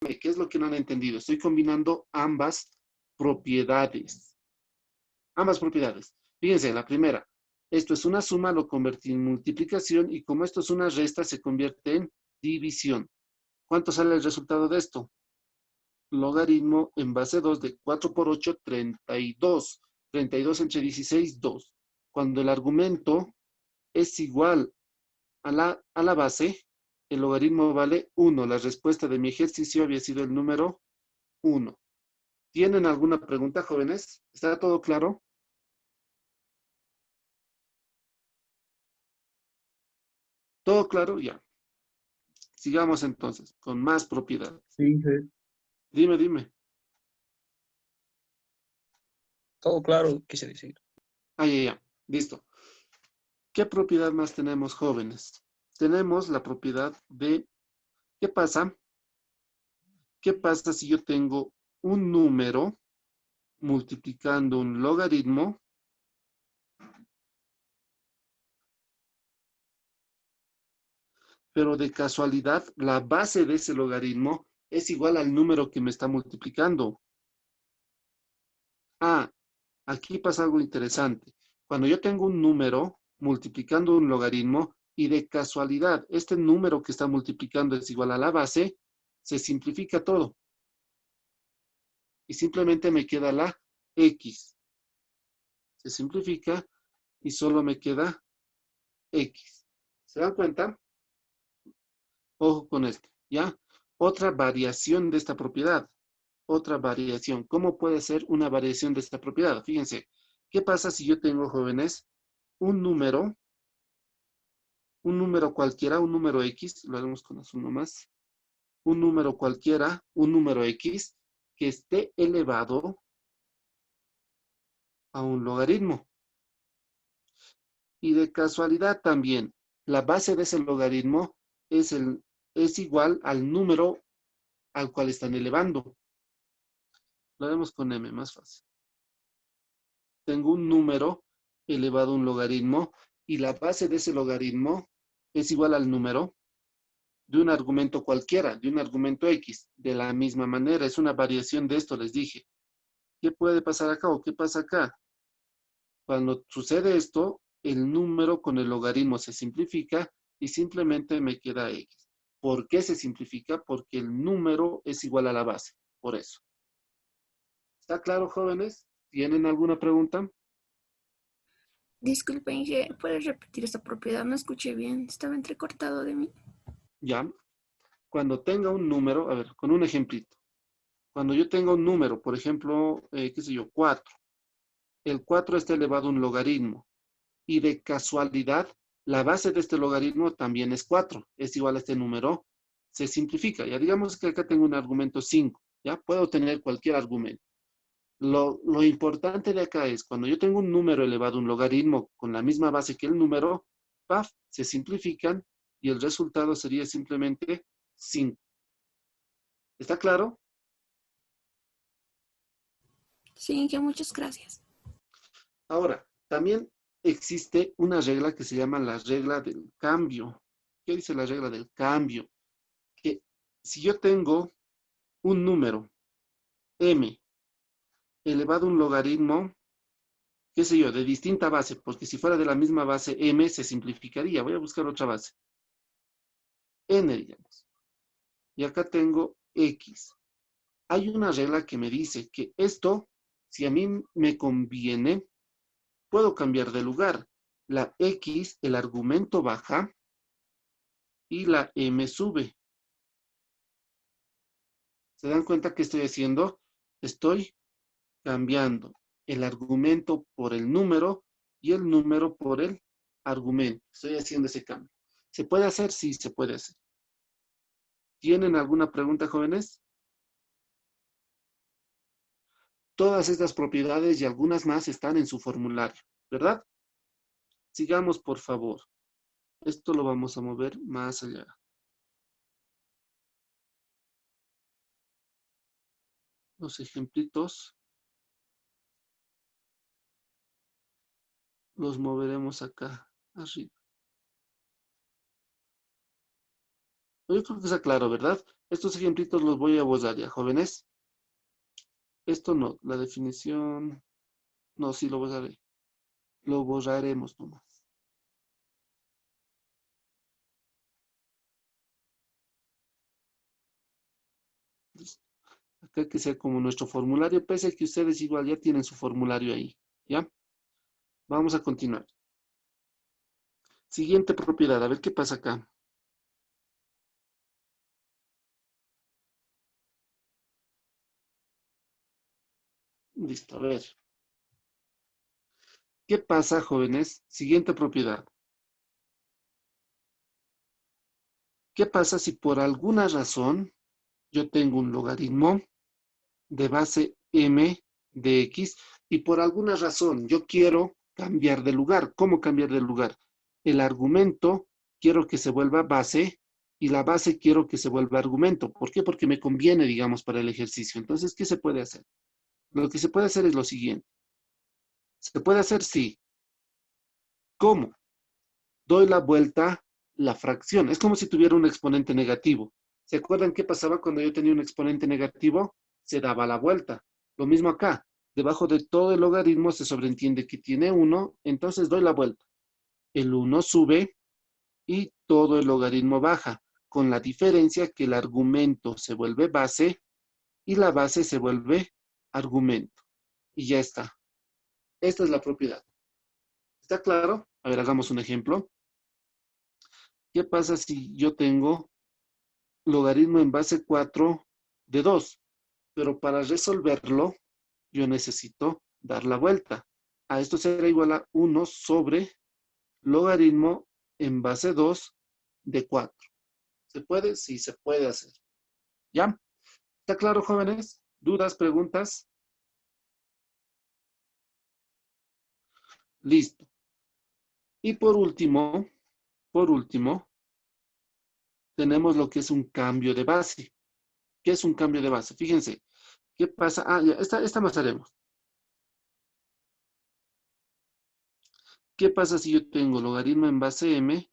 ¿qué es lo que no han entendido? Estoy combinando ambas propiedades. Ambas propiedades. Fíjense, la primera. Esto es una suma, lo convertí en multiplicación y como esto es una resta, se convierte en división. ¿Cuánto sale el resultado de esto? Logaritmo en base 2 de 4 por 8, 32. 32 entre 16, 2. Cuando el argumento es igual a la base, el logaritmo vale 1. La respuesta de mi ejercicio había sido el número 1. ¿Tienen alguna pregunta, jóvenes? ¿Está todo claro? ¿Todo claro? Ya. Sigamos entonces, con más propiedades. Sí, sí. Dime, dime. Todo claro, quise decir. Ah, ya, ya. Listo. ¿Qué propiedad más tenemos, jóvenes? Tenemos la propiedad de, ¿qué pasa? ¿Qué pasa si yo tengo un número multiplicando un logaritmo? Pero de casualidad, la base de ese logaritmo es igual al número que me está multiplicando. Ah, aquí pasa algo interesante. Cuando yo tengo un número multiplicando un logaritmo y de casualidad este número que está multiplicando es igual a la base, se simplifica todo. Y simplemente me queda la X. Se simplifica y solo me queda X. ¿Se dan cuenta? Ojo con esto, ¿ya? Otra variación de esta propiedad. Otra variación. ¿Cómo puede ser una variación de esta propiedad? Fíjense, ¿qué pasa si yo tengo, jóvenes, un número cualquiera, un número X, lo haremos con azul nomás, un número cualquiera, un número X, que esté elevado a un logaritmo? Y de casualidad también, la base de ese logaritmo es igual al número al cual están elevando. Lo haremos con M, más fácil. Tengo un número elevado a un logaritmo y la base de ese logaritmo es igual al número de un argumento cualquiera, de un argumento X. De la misma manera, es una variación de esto, les dije. ¿Qué puede pasar acá o qué pasa acá? Cuando sucede esto, el número con el logaritmo se simplifica y simplemente me queda X. ¿Por qué se simplifica? Porque el número es igual a la base. Por eso. ¿Está claro, jóvenes? ¿Tienen alguna pregunta? Disculpe, Inge, ¿puedes repetir esta propiedad? No escuché bien, estaba entrecortado de mí. Ya. Cuando tenga un número, a ver, con un ejemplito. Cuando yo tenga un número, por ejemplo, qué sé yo, 4. El 4 está elevado a un logaritmo. Y de casualidad, la base de este logaritmo también es 4. Es igual a este número. Se simplifica. Ya digamos que acá tengo un argumento 5. Ya puedo tener cualquier argumento. Lo importante de acá es, cuando yo tengo un número elevado a un logaritmo con la misma base que el número, ¡paf!, se simplifican y el resultado sería simplemente 5. ¿Está claro? Sí, Inge, muchas gracias. Ahora, también existe una regla que se llama la regla del cambio. ¿Qué dice la regla del cambio? Que si yo tengo un número m elevado a un logaritmo, qué sé yo, de distinta base, porque si fuera de la misma base m se simplificaría. Voy a buscar otra base. N, digamos. Y acá tengo x. Hay una regla que me dice que esto, si a mí me conviene, puedo cambiar de lugar. La x, el argumento baja y la m sube. ¿Se dan cuenta qué estoy haciendo? Estoy cambiando el argumento por el número y el número por el argumento. Estoy haciendo ese cambio. ¿Se puede hacer? Sí, se puede hacer. ¿Tienen alguna pregunta, jóvenes? Todas estas propiedades y algunas más están en su formulario, ¿verdad? Sigamos, por favor. Esto lo vamos a mover más allá. Los ejemplitos los moveremos acá arriba. Yo creo que está claro, ¿verdad? Estos ejemplitos los voy a borrar ya, jóvenes. Esto no, la definición, no, sí lo borraré. Lo borraremos nomás. Listo. Acá que sea como nuestro formulario, pese a que ustedes igual ya tienen su formulario ahí, ¿ya? Vamos a continuar. Siguiente propiedad, a ver qué pasa acá. Listo, a ver. ¿Qué pasa, jóvenes? Siguiente propiedad. ¿Qué pasa si por alguna razón yo tengo un logaritmo de base m de x y por alguna razón yo quiero cambiar de lugar? ¿Cómo cambiar de lugar? El argumento quiero que se vuelva base y la base quiero que se vuelva argumento. ¿Por qué? Porque me conviene, digamos, para el ejercicio. Entonces, ¿qué se puede hacer? Lo que se puede hacer es lo siguiente. Se puede hacer, sí. ¿Cómo? Doy la vuelta la fracción. Es como si tuviera un exponente negativo. ¿Se acuerdan qué pasaba cuando yo tenía un exponente negativo? Se daba la vuelta. Lo mismo acá. Debajo de todo el logaritmo se sobreentiende que tiene 1, entonces doy la vuelta. El 1 sube y todo el logaritmo baja, con la diferencia que el argumento se vuelve base y la base se vuelve argumento. Y ya está. Esta es la propiedad. ¿Está claro? A ver, hagamos un ejemplo. ¿Qué pasa si yo tengo logaritmo en base 4 de 2? Pero para resolverlo, yo necesito dar la vuelta. A esto será igual a 1 sobre logaritmo en base 2 de 4. ¿Se puede? Sí, se puede hacer. ¿Ya? ¿Está claro, jóvenes? ¿Dudas, preguntas? Listo. Y por último, tenemos lo que es un cambio de base. ¿Qué es un cambio de base? Fíjense, ¿qué pasa? Ah, ya, esta más haremos. ¿Qué pasa si yo tengo logaritmo en base m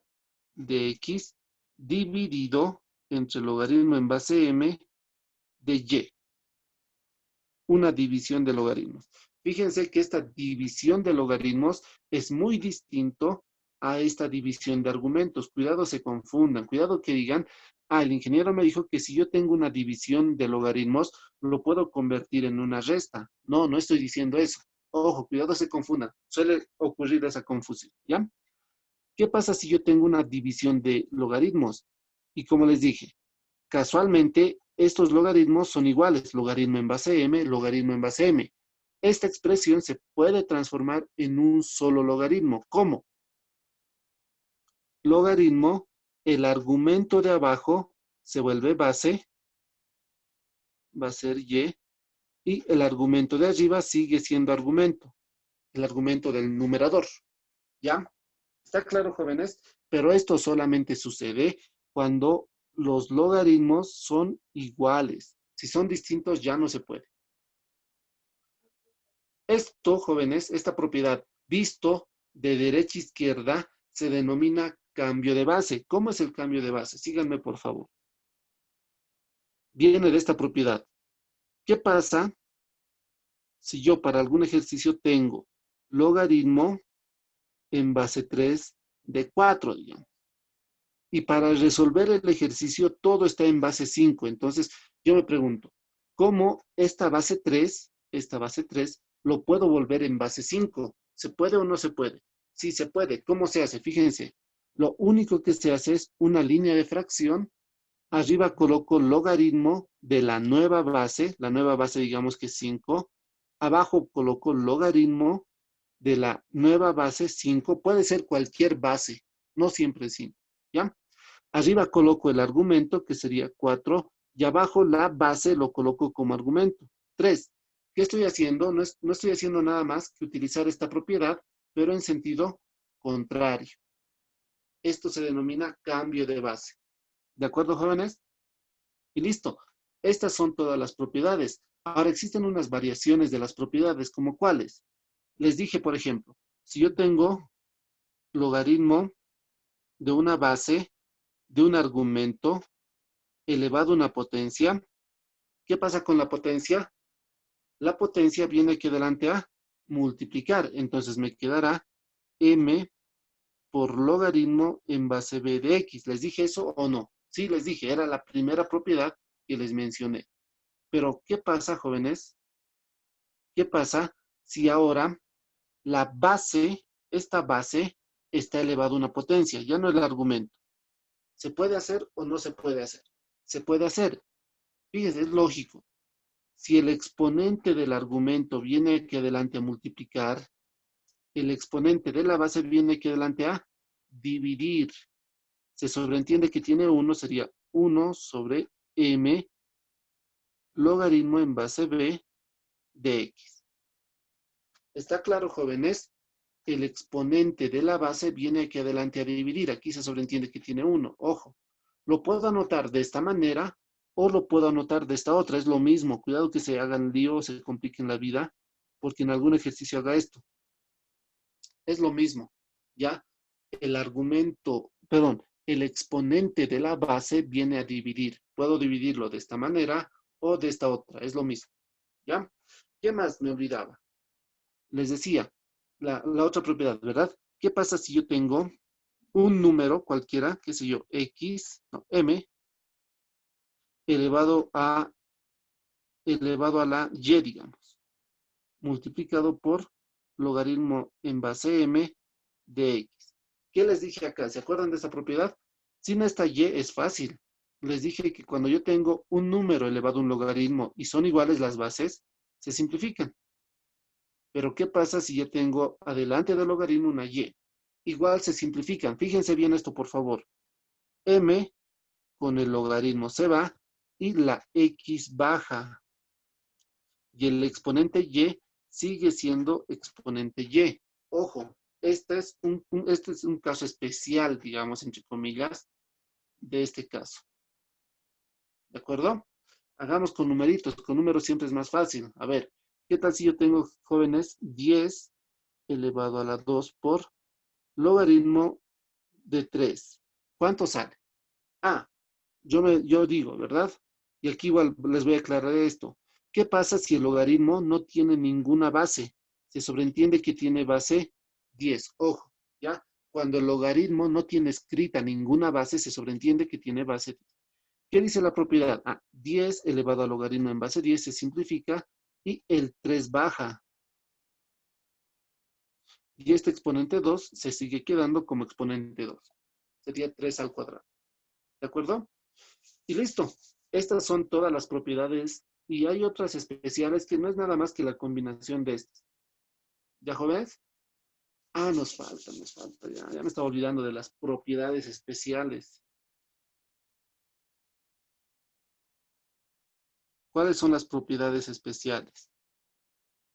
de x dividido entre logaritmo en base m de y? Una división de logaritmos. Fíjense que esta división de logaritmos es muy distinto a esta división de argumentos. Cuidado se confundan, cuidado que digan, el ingeniero me dijo que si yo tengo una división de logaritmos, lo puedo convertir en una resta. No, no estoy diciendo eso. Ojo, cuidado se confundan. Suele ocurrir esa confusión, ¿ya? ¿Qué pasa si yo tengo una división de logaritmos? Y como les dije, casualmente estos logaritmos son iguales, logaritmo en base m, logaritmo en base m. Esta expresión se puede transformar en un solo logaritmo. ¿Cómo? Logaritmo, el argumento de abajo se vuelve base, va a ser y el argumento de arriba sigue siendo argumento, el argumento del numerador. ¿Ya? ¿Está claro, jóvenes? Pero esto solamente sucede cuando los logaritmos son iguales. Si son distintos, ya no se puede. Esto, jóvenes, esta propiedad visto de derecha a izquierda se denomina cambio de base. ¿Cómo es el cambio de base? Síganme, por favor. Viene de esta propiedad. ¿Qué pasa si yo para algún ejercicio tengo logaritmo en base 3 de 4, digamos? Y para resolver el ejercicio todo está en base 5. Entonces, yo me pregunto, ¿cómo esta base 3, lo puedo volver en base 5? ¿Se puede o no se puede? Sí, se puede. ¿Cómo se hace? Fíjense, lo único que se hace es una línea de fracción. Arriba coloco logaritmo de la nueva base digamos que es 5. Abajo coloco logaritmo de la nueva base 5. Puede ser cualquier base, no siempre 5. ¿Ya? Arriba coloco el argumento, que sería 4, y abajo la base lo coloco como argumento, 3. ¿Qué estoy haciendo? No estoy haciendo nada más que utilizar esta propiedad, pero en sentido contrario. Esto se denomina cambio de base. ¿De acuerdo, jóvenes? Y listo. Estas son todas las propiedades. Ahora existen unas variaciones de las propiedades, ¿como cuáles? Les dije, por ejemplo, si yo tengo logaritmo de una base de un argumento elevado a una potencia. ¿Qué pasa con la potencia? La potencia viene aquí adelante a multiplicar. Entonces me quedará m por logaritmo en base b de x. ¿Les dije eso o no? Sí, les dije, era la primera propiedad que les mencioné. Pero, ¿qué pasa, jóvenes? ¿Qué pasa si ahora la base, esta base, está elevado a una potencia? Ya no es el argumento. ¿Se puede hacer o no se puede hacer? Se puede hacer. Fíjense, es lógico. Si el exponente del argumento viene aquí adelante a multiplicar, el exponente de la base viene aquí adelante a dividir. Se sobreentiende que tiene 1, sería 1 sobre m logaritmo en base b de x. ¿Está claro, jóvenes? El exponente de la base viene aquí adelante a dividir. Aquí se sobreentiende que tiene 1. Ojo, lo puedo anotar de esta manera o lo puedo anotar de esta otra. Es lo mismo. Cuidado que se hagan lío o se compliquen la vida porque en algún ejercicio haga esto. Es lo mismo. ¿Ya? El argumento, perdón, el exponente de la base viene a dividir. Puedo dividirlo de esta manera o de esta otra. Es lo mismo. ¿Ya? ¿Qué más me olvidaba? Les decía, la otra propiedad, ¿verdad? ¿Qué pasa si yo tengo un número cualquiera, qué sé yo, m, elevado a la y, digamos, multiplicado por logaritmo en base m de x? ¿Qué les dije acá? ¿Se acuerdan de esta propiedad? Sin esta y es fácil. Les dije que cuando yo tengo un número elevado a un logaritmo y son iguales las bases, se simplifican. Pero ¿qué pasa si yo tengo adelante del logaritmo una y? Igual se simplifican. Fíjense bien esto, por favor. M con el logaritmo se va y la x baja. Y el exponente y sigue siendo exponente y. Ojo, este es un caso especial, digamos, entre comillas, de este caso. ¿De acuerdo? Hagamos con numeritos. Con números siempre es más fácil. A ver, ¿qué tal si yo tengo, jóvenes, 10 elevado a la 2 por logaritmo de 3? ¿Cuánto sale? Ah, yo digo, ¿verdad? Y aquí igual les voy a aclarar esto. ¿Qué pasa si el logaritmo no tiene ninguna base? Se sobreentiende que tiene base 10. Ojo, ¿ya? Cuando el logaritmo no tiene escrita ninguna base, se sobreentiende que tiene base 10. ¿Qué dice la propiedad? 10 elevado al logaritmo en base 10 se simplifica y el 3 baja. Y este exponente 2 se sigue quedando como exponente 2. Sería 3 al cuadrado. ¿De acuerdo? Y listo. Estas son todas las propiedades y hay otras especiales que no es nada más que la combinación de estas. ¿Ya, jóvenes? Nos falta. Ya me estaba olvidando de las propiedades especiales. ¿Cuáles son las propiedades especiales?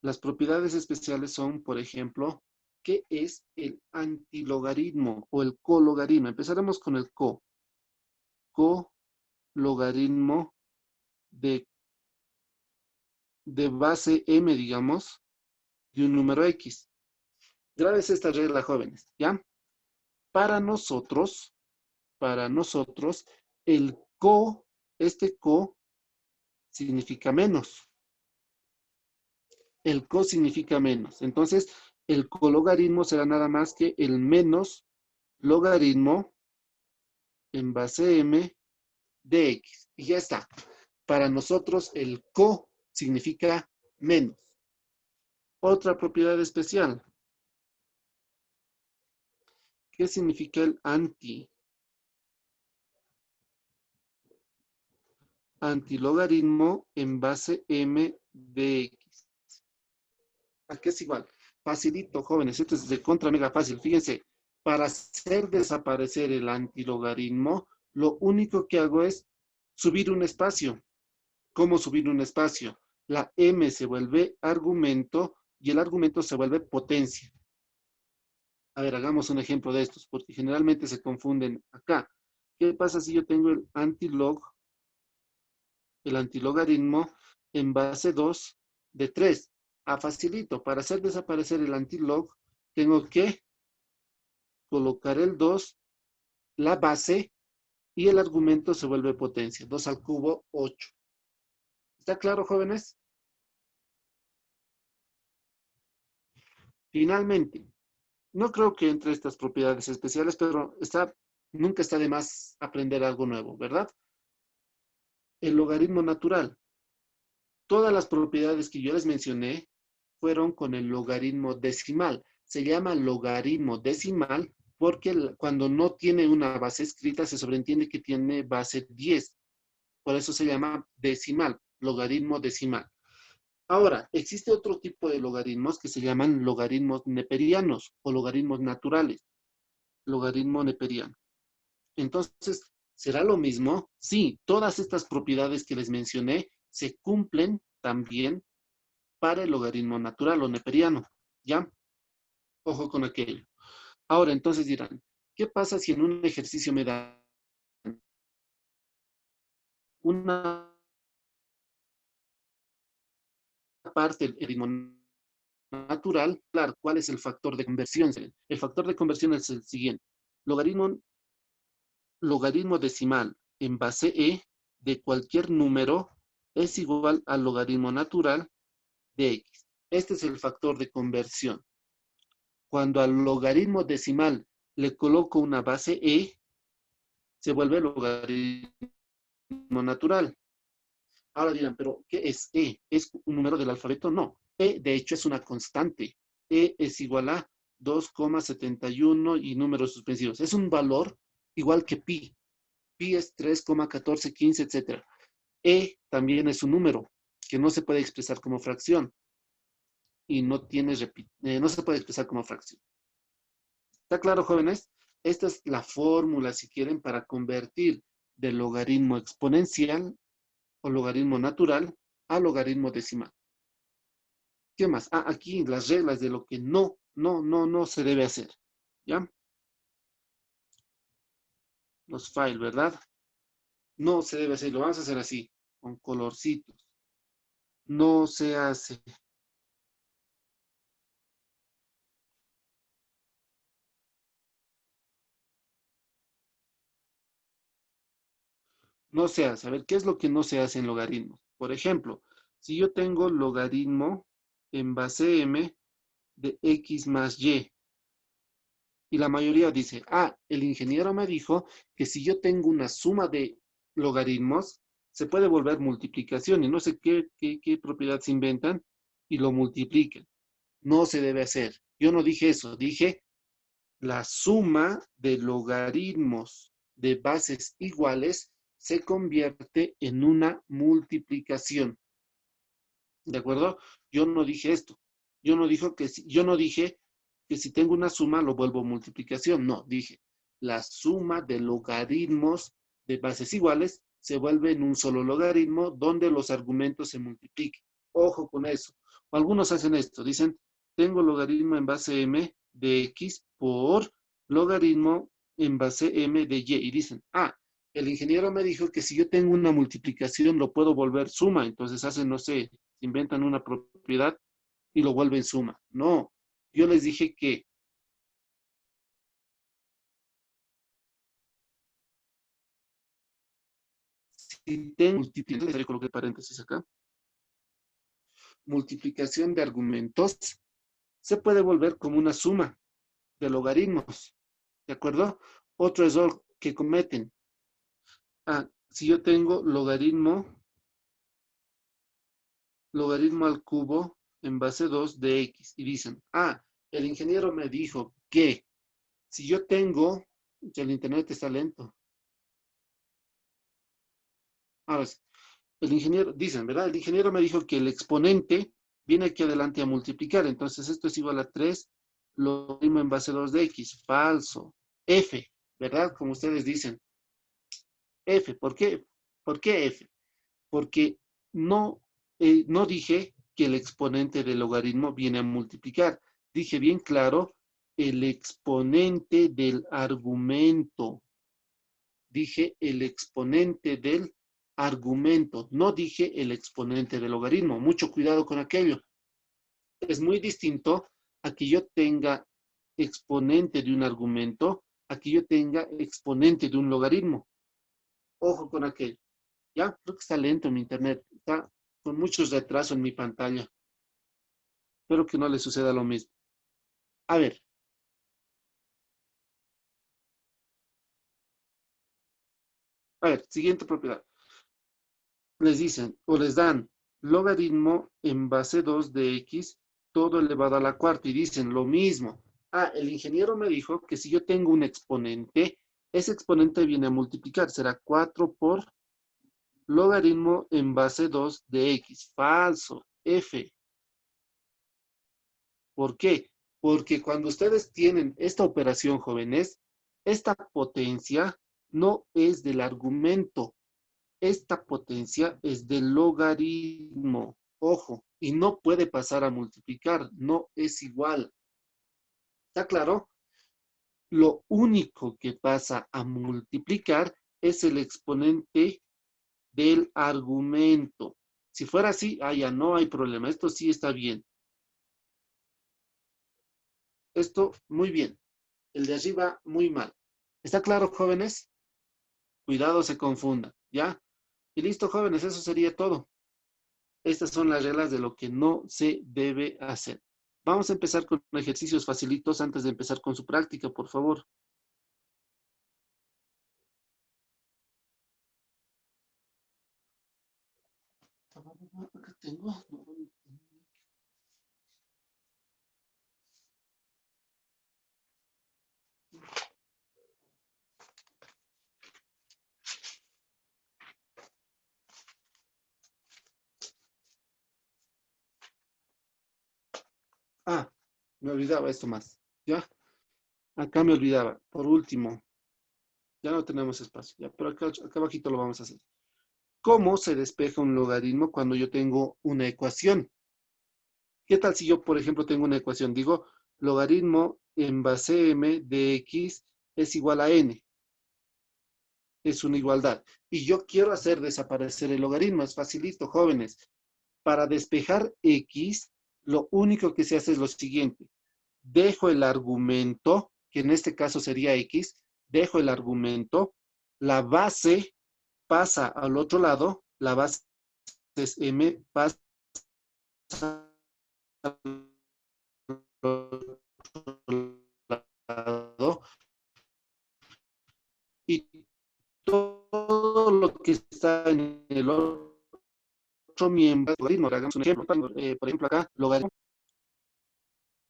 Las propiedades especiales son, por ejemplo, ¿qué es el antilogaritmo o el cologaritmo? Empezaremos con el cologaritmo de base m, digamos, de un número x. Grábese esta regla, jóvenes, ¿ya? Para nosotros, el este significa menos. El significa menos. Entonces, el cologaritmo será nada más que el menos logaritmo en base m de x. Y ya está. Para nosotros, el significa menos. Otra propiedad especial. ¿Qué significa el antilogaritmo en base m de x? ¿A qué es igual? Facilito, jóvenes. Esto es de contra mega fácil. Fíjense, para hacer desaparecer el antilogaritmo, lo único que hago es subir un espacio. ¿Cómo subir un espacio? La m se vuelve argumento y el argumento se vuelve potencia. A ver, hagamos un ejemplo de estos, porque generalmente se confunden acá. ¿Qué pasa si yo tengo el antilogaritmo en base 2 de 3? Facilito. Para hacer desaparecer el antilog, tengo que colocar el 2, la base, y el argumento se vuelve potencia. 2 al cubo, 8. ¿Está claro, jóvenes? Finalmente, no creo que entre estas propiedades especiales, pero nunca está de más aprender algo nuevo, ¿verdad? El logaritmo natural. Todas las propiedades que yo les mencioné fueron con el logaritmo decimal. Se llama logaritmo decimal porque cuando no tiene una base escrita se sobreentiende que tiene base 10. Por eso se llama decimal, logaritmo decimal. Ahora, existe otro tipo de logaritmos que se llaman logaritmos neperianos o logaritmos naturales. Logaritmo neperiano. Entonces, ¿será lo mismo? Sí, todas estas propiedades que les mencioné se cumplen también para el logaritmo natural o neperiano. ¿Ya? Ojo con aquello. Ahora, entonces dirán, ¿qué pasa si en un ejercicio me da una parte del logaritmo natural? Claro, ¿cuál es el factor de conversión? El factor de conversión es el siguiente. Logaritmo decimal en base e de cualquier número es igual al logaritmo natural de x. Este es el factor de conversión. Cuando al logaritmo decimal le coloco una base e, se vuelve logaritmo natural. Ahora dirán, ¿pero qué es e? ¿Es un número del alfabeto? No. E, de hecho, es una constante. E es igual a 2,71 y números suspensivos. Es un valor igual que pi. Pi es 3,1415, etc. E también es un número que no se puede expresar como fracción y no se puede expresar como fracción. ¿Está claro, jóvenes? Esta es la fórmula, si quieren, para convertir del logaritmo exponencial o logaritmo natural a logaritmo decimal. ¿Qué más? Ah, aquí las reglas de lo que no se debe hacer. ¿Ya? Los files, ¿verdad? No se debe hacer, lo vamos a hacer así, con colorcitos. No se hace. No se hace. A ver, ¿qué es lo que no se hace en logaritmos? Por ejemplo, si yo tengo logaritmo en base m de x más y, y la mayoría dice, ah, el ingeniero me dijo que si yo tengo una suma de logaritmos, se puede volver multiplicación, y no sé qué propiedad se inventan, y lo multiplican. No se debe hacer. Yo no dije eso, dije la suma de logaritmos de bases iguales se convierte en una multiplicación. ¿De acuerdo? Yo no dije esto. Yo no dije que si tengo una suma lo vuelvo multiplicación. No, dije la suma de logaritmos de bases iguales se vuelve en un solo logaritmo donde los argumentos se multipliquen. Ojo con eso. O algunos hacen esto. Dicen, tengo logaritmo en base m de x por logaritmo en base m de y. Y dicen, ah, el ingeniero me dijo que si yo tengo una multiplicación lo puedo volver suma. Entonces hacen, no sé, inventan una propiedad y lo vuelven suma. No, yo les dije que si tengo multiplicación, le coloqué paréntesis acá, multiplicación de argumentos, se puede volver como una suma de logaritmos. ¿De acuerdo? Otro error que cometen. Ah, si yo tengo logaritmo al cubo en base 2 de x y dicen, ah, el ingeniero me dijo que si yo tengo, el internet está lento. Ahora, el ingeniero, dicen, ¿verdad? El ingeniero me dijo que el exponente viene aquí adelante a multiplicar. Entonces esto es igual a 3, lo mismo en base 2 de x. Falso. F, ¿verdad? Como ustedes dicen. F, ¿por qué? ¿Por qué F? Porque no dije que el exponente del logaritmo viene a multiplicar. Dije bien claro, el exponente del argumento. Dije el exponente del argumento. No dije el exponente del logaritmo. Mucho cuidado con aquello. Es muy distinto a que yo tenga exponente de un argumento, a que yo tenga exponente de un logaritmo. Ojo con aquello. Ya, creo que está lento mi internet. Está con mucho retraso en mi pantalla. Espero que no le suceda lo mismo. A ver. A ver, siguiente propiedad. Les dicen o les dan logaritmo en base 2 de x todo elevado a la cuarta y dicen lo mismo. Ah, el ingeniero me dijo que si yo tengo un exponente, ese exponente viene a multiplicar, será 4 por logaritmo en base 2 de x. Falso, f. ¿Por qué? Porque cuando ustedes tienen esta operación, jóvenes, esta potencia no es del argumento. Esta potencia es del logaritmo, ojo, y no puede pasar a multiplicar, no es igual. ¿Está claro? Lo único que pasa a multiplicar es el exponente del argumento. Si fuera así, ya no hay problema, esto sí está bien. Esto muy bien, el de arriba muy mal. ¿Está claro, jóvenes? Cuidado se confunda, ¿ya? Y listo, jóvenes, eso sería todo. Estas son las reglas de lo que no se debe hacer. Vamos a empezar con ejercicios facilitos antes de empezar con su práctica, por favor. Acá tengo. Ah, me olvidaba esto más. ¿Ya? Acá me olvidaba. Por último, ya no tenemos espacio. Ya, pero acá abajito lo vamos a hacer. ¿Cómo se despeja un logaritmo cuando yo tengo una ecuación? ¿Qué tal si yo, por ejemplo, tengo una ecuación? Digo, logaritmo en base m de x es igual a n. Es una igualdad. Y yo quiero hacer desaparecer el logaritmo. Es facilito, jóvenes. Para despejar x, lo único que se hace es lo siguiente. Dejo el argumento, que en este caso sería x, dejo el argumento, la base pasa al otro lado, la base es m, pasa al otro lado, y todo lo que está en el otro miembro, hagamos un ejemplo, por ejemplo acá, logaritmo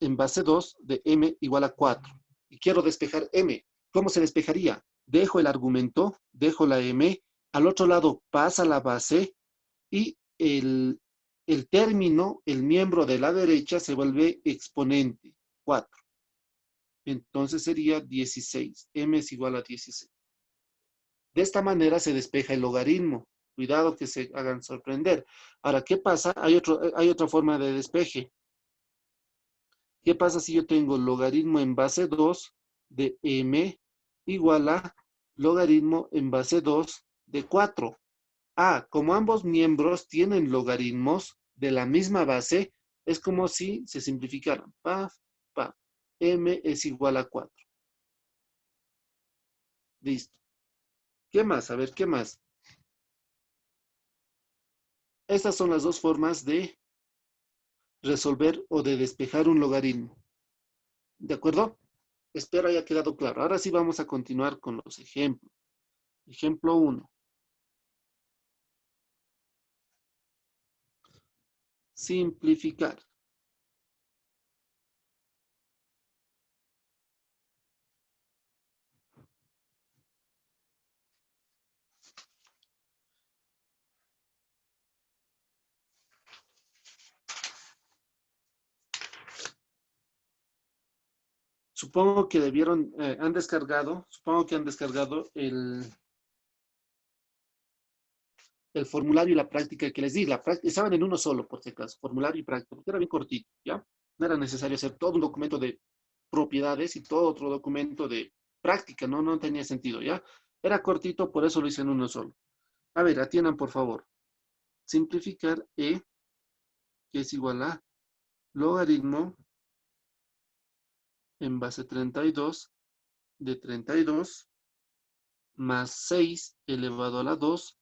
en base 2 de m igual a 4. Y quiero despejar m. ¿Cómo se despejaría? Dejo el argumento, dejo la m, al otro lado pasa la base y el término, el miembro de la derecha se vuelve exponente, 4. Entonces sería 16. M es igual a 16. De esta manera se despeja el logaritmo. Cuidado que se hagan sorprender. Ahora, ¿qué pasa? Hay otra forma de despeje. ¿Qué pasa si yo tengo logaritmo en base 2 de m igual a logaritmo en base 2 de 4? Ah, como ambos miembros tienen logaritmos de la misma base, es como si se simplificaran. Paf, paf. M es igual a 4. Listo. ¿Qué más? A ver, ¿qué más? Estas son las dos formas de resolver o de despejar un logaritmo. ¿De acuerdo? Espero haya quedado claro. Ahora sí vamos a continuar con los ejemplos. Ejemplo 1. Simplificar. Supongo que supongo que han descargado el formulario y la práctica que les di. Estaban en uno solo, por si acaso, formulario y práctica, porque era bien cortito, ¿ya? No era necesario hacer todo un documento de propiedades y todo otro documento de práctica, no tenía sentido, ¿ya? Era cortito, por eso lo hice en uno solo. A ver, atiendan, por favor. Simplificar E, que es igual a logaritmo en base 32 de 32 más 6 elevado a la 2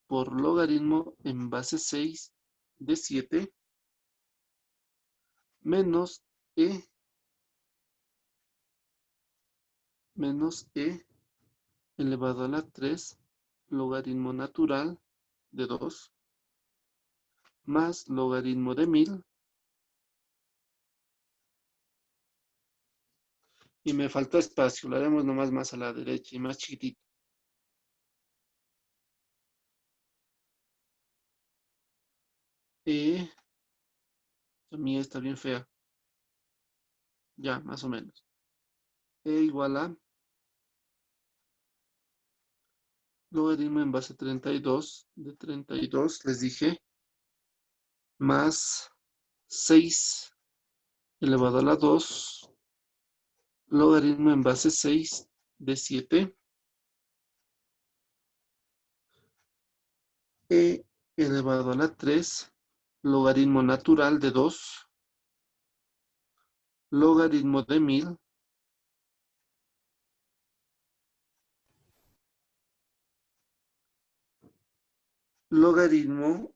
por logaritmo en base 6 de 7 menos e elevado a la 3 logaritmo natural de 2 más logaritmo de 1000. Y me faltó espacio, lo haremos nomás más a la derecha y más chiquitito. La mía está bien fea. Ya, más o menos. Igual a logaritmo en base 32 de 32, les dije, más 6 elevado a la 2, logaritmo en base 6 de 7, elevado a la 3, logaritmo natural de 2, logaritmo de 1000, logaritmo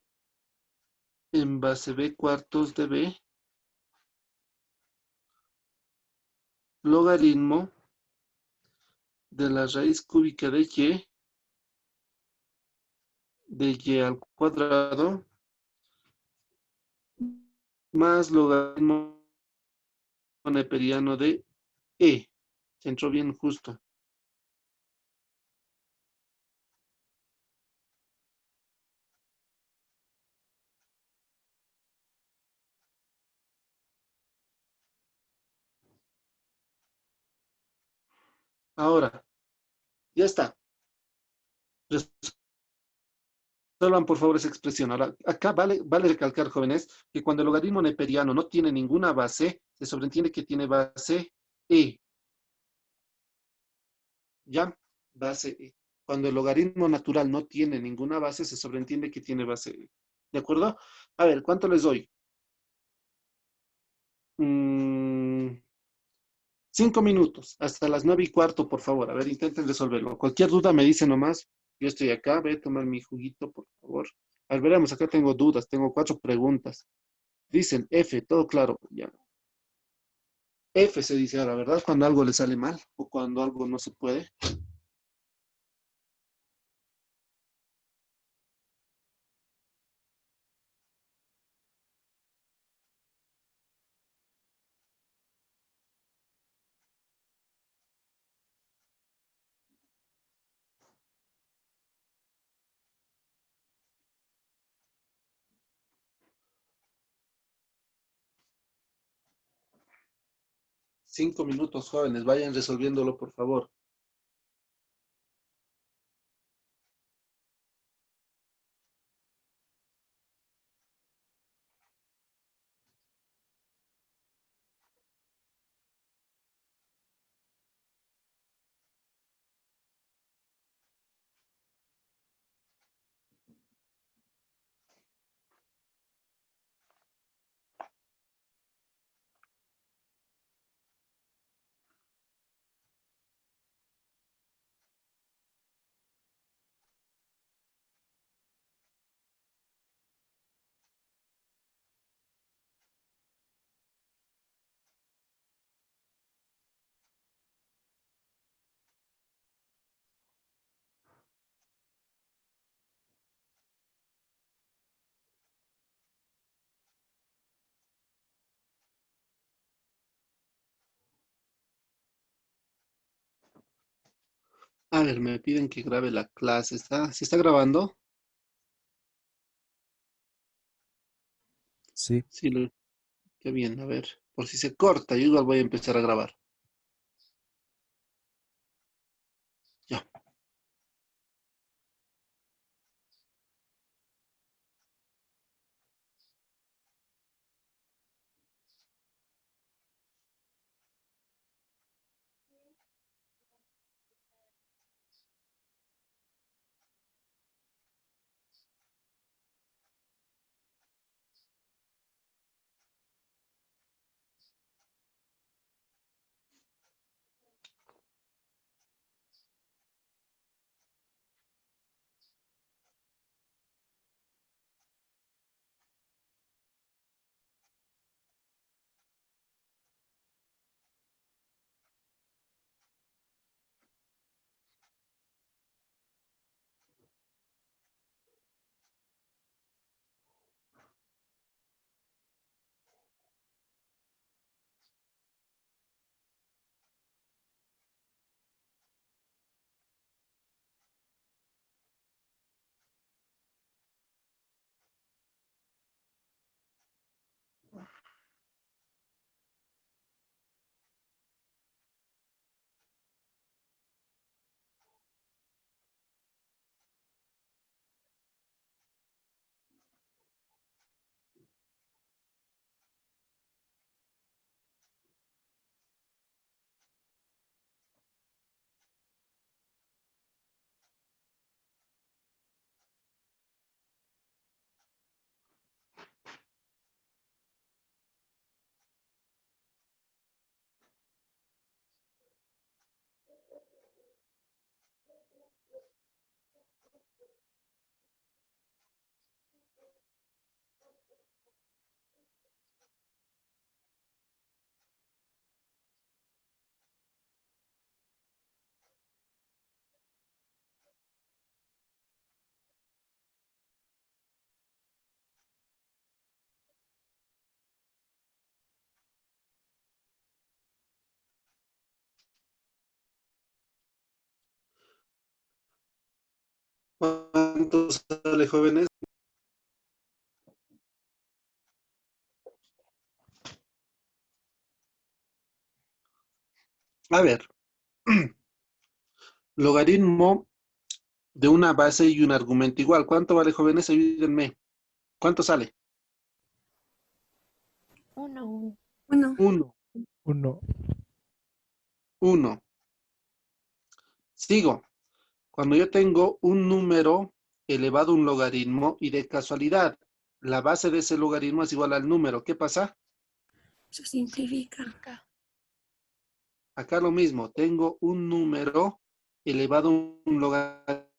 en base b cuartos de b, logaritmo de la raíz cúbica de y al cuadrado, más logaritmo neperiano de e. Se entró bien justo. Ahora, ya está. Resuelvan por favor esa expresión. Ahora, acá vale recalcar, jóvenes, que cuando el logaritmo neperiano no tiene ninguna base, se sobreentiende que tiene base e. ¿Ya? Base e. Cuando el logaritmo natural no tiene ninguna base, se sobreentiende que tiene base e. ¿De acuerdo? A ver, ¿cuánto les doy? 5 minutos, hasta las 9:15, por favor. A ver, intenten resolverlo. Cualquier duda me dicen nomás. Yo estoy acá, voy a tomar mi juguito, por favor. A ver, veremos, acá tengo dudas, tengo 4 preguntas. Dicen F, todo claro. Ya. F se dice ahora, ¿verdad? Cuando algo le sale mal o cuando algo no se puede. 5 minutos, jóvenes, vayan resolviéndolo, por favor. A ver, me piden que grabe la clase. ¿Se está grabando? Sí, Sí, qué bien. A ver, por si se corta, yo igual voy a empezar a grabar. Ya. ¿Cuánto sale, jóvenes? A ver, logaritmo de una base y un argumento igual. ¿Cuánto vale, jóvenes? Ayúdenme. ¿Cuánto sale? 1. Bueno, 1. 1. 1. Sigo. Cuando yo tengo un número elevado a un logaritmo y de casualidad la base de ese logaritmo es igual al número, ¿qué pasa? se simplifica. Acá lo mismo. Tengo un número elevado a un logaritmo